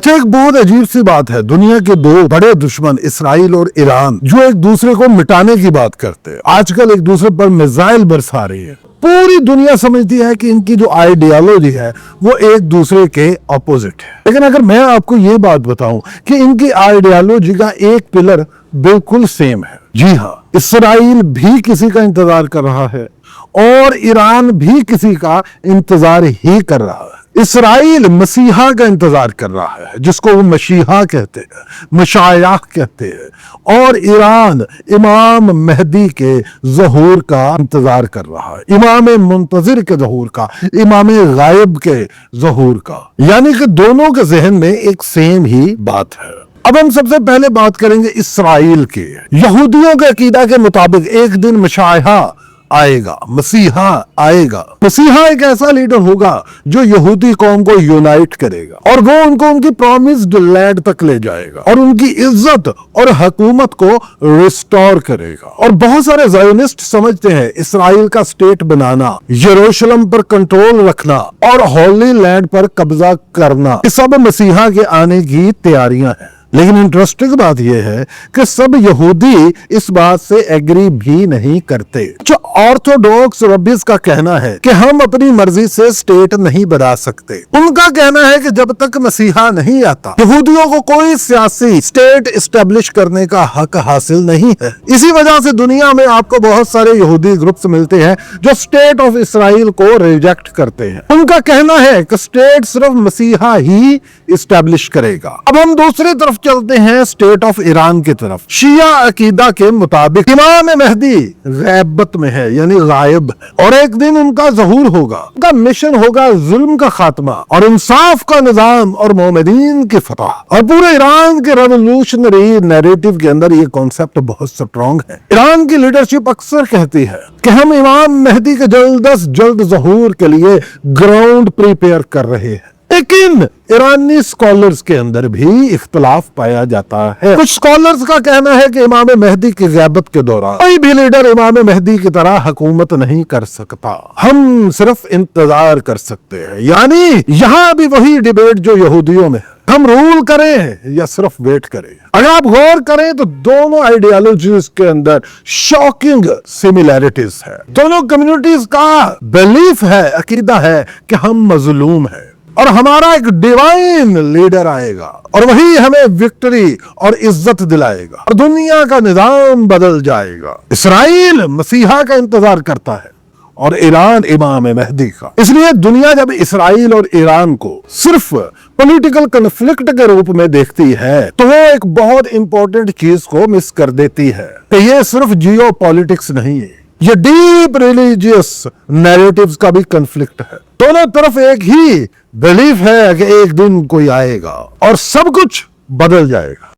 अच्छा, एक बहुत अजीब सी बात है, दुनिया के दो बड़े दुश्मन इसराइल और ईरान जो एक दूसरे को मिटाने की बात करते हैं, आजकल एक दूसरे पर मिसाइल बरसा रही है। पूरी दुनिया समझती है कि इनकी जो आइडियोलॉजी है वो एक दूसरे के अपोजिट है। लेकिन अगर मैं आपको ये बात बताऊं कि इनकी आइडियोलॉजी का एक पिलर बिल्कुल सेम है। जी हाँ, इसराइल भी किसी का इंतजार कर रहा है और ईरान भी किसी का इंतजार ही कर रहा है। इसराइल मसीहा का इंतजार कर रहा है, जिसको वो मसीहा कहते हैं, मशायाह कहते हैं, और ईरान इमाम मेहदी के ज़हूर का इंतजार कर रहा है, इमाम मुंतज़िर के ज़हूर का, इमाम गायब के ज़हूर का। यानी कि दोनों के ज़हन में एक सेम ही बात है। अब हम सबसे पहले बात करेंगे इसराइल की। यहूदियों के अकीदा के मुताबिक एक दिन मशाया आएगा, मसीहा आएगा। मसीहा एक ऐसा लीडर होगा जो यहूदी कौम को यूनाइट करेगा और वो उनको उनकी प्रॉमिस्ड लैंड तक ले जाएगा और उनकी इज्जत और हुकूमत को रिस्टोर करेगा। और बहुत सारे ज़ायोनिस्ट समझते हैं इसराइल का स्टेट बनाना, यरूशलेम पर कंट्रोल रखना और होली लैंड पर कब्जा करना, ये सब मसीहा के आने की तैयारियां हैं। लेकिन इंटरेस्टिंग बात यह है कि सब यहूदी इस बात से एग्री भी नहीं करते। जो ऑर्थोडॉक्स रब्बिस का कहना है कि हम अपनी मर्जी से स्टेट नहीं बना सकते। उनका कहना है कि जब तक मसीहा नहीं आता यहूदियों को कोई सियासी स्टेट एस्टेब्लिश करने का हक हासिल नहीं है। इसी वजह से दुनिया में आपको बहुत सारे यहूदी ग्रुप्स मिलते हैं जो स्टेट ऑफ इसराइल को रिजेक्ट करते हैं। उनका कहना है कि स्टेट सिर्फ मसीहा ही एस्टेब्लिश करेगा। अब हम दूसरी तरफ चलते हैं स्टेट ऑफ ईरान की तरफ। शिया अकीदा के मुताबिक इमाम मेहदी गैबत में है, यानी गायब है, और एक दिन उनका ज़हूर होगा। उनका मिशन होगा जुल्म का खात्मा और इंसाफ का निजाम और मोमिनीन की फतह। और पूरे ईरान के रेवोल्यूशनरी नैरेटिव के अंदर ये कॉन्सेप्ट बहुत स्ट्रॉन्ग है। ईरान की लीडरशिप अक्सर कहती है कि हम इमाम मेहदी के जल्द अज जल्द ज़हूर के लिए ग्राउंड प्रिपेयर कर रहे हैं। लेकिन ईरानी स्कॉलर्स के अंदर भी इख्तलाफ पाया जाता है। कुछ स्कॉलर्स का कहना है कि इमाम मेहदी की ग़ैबत के दौरान कोई भी लीडर इमाम मेहदी की तरह हुकूमत नहीं कर सकता, हम सिर्फ इंतजार कर सकते हैं। यानी यहाँ भी वही डिबेट जो यहूदियों में है, हम रूल करें या सिर्फ वेट करें। अगर आप गौर करें तो दोनों आइडियोलॉजीज के अंदर शॉकिंग सिमिलैरिटीज है। दोनों कम्युनिटीज का बिलीफ है, अकीदा है कि हम मजलूम हैं और हमारा एक डिवाइन लीडर आएगा और वही हमें विक्ट्री और इज्जत दिलाएगा और दुनिया का निजाम बदल जाएगा। इसराइल मसीहा का इंतजार करता है और ईरान इमाम मेहदी का। इसलिए दुनिया जब इसराइल और ईरान को सिर्फ पॉलिटिकल कन्फ्लिक्ट के रूप में देखती है तो वो एक बहुत इंपॉर्टेंट चीज को मिस कर देती है कि ये सिर्फ जियो पॉलिटिक्स नहीं है, ये डीप रिलीजियस नैरेटिव्स का भी कन्फ्लिक्ट है। दोनों तरफ एक ही बिलीफ है कि एक दिन कोई आएगा और सब कुछ बदल जाएगा।